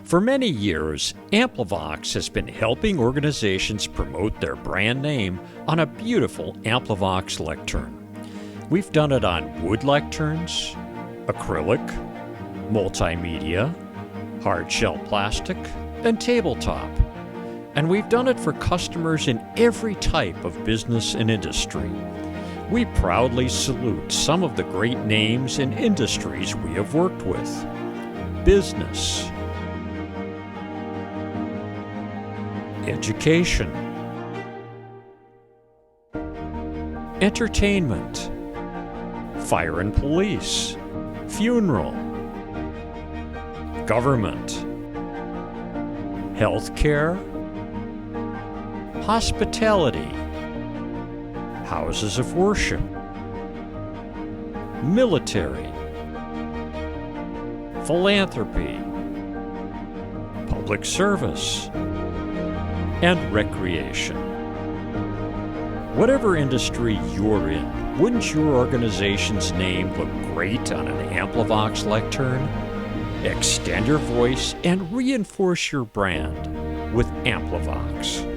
For many years, AmpliVox has been helping organizations promote their brand name on a beautiful AmpliVox Lectern. We've done it on wood lecterns, acrylic, multimedia, hard shell plastic, and tabletop. And we've done it for customers in every type of business and industry. We proudly salute some of the great names and industries we have worked with. Business, education, entertainment, fire and police, funeral, government, healthcare, hospitality, houses of worship, military, philanthropy, public service, and recreation. Whatever industry you're in, wouldn't your organization's name look great on an AmpliVox Lectern? Extend your voice and reinforce your brand with AmpliVox.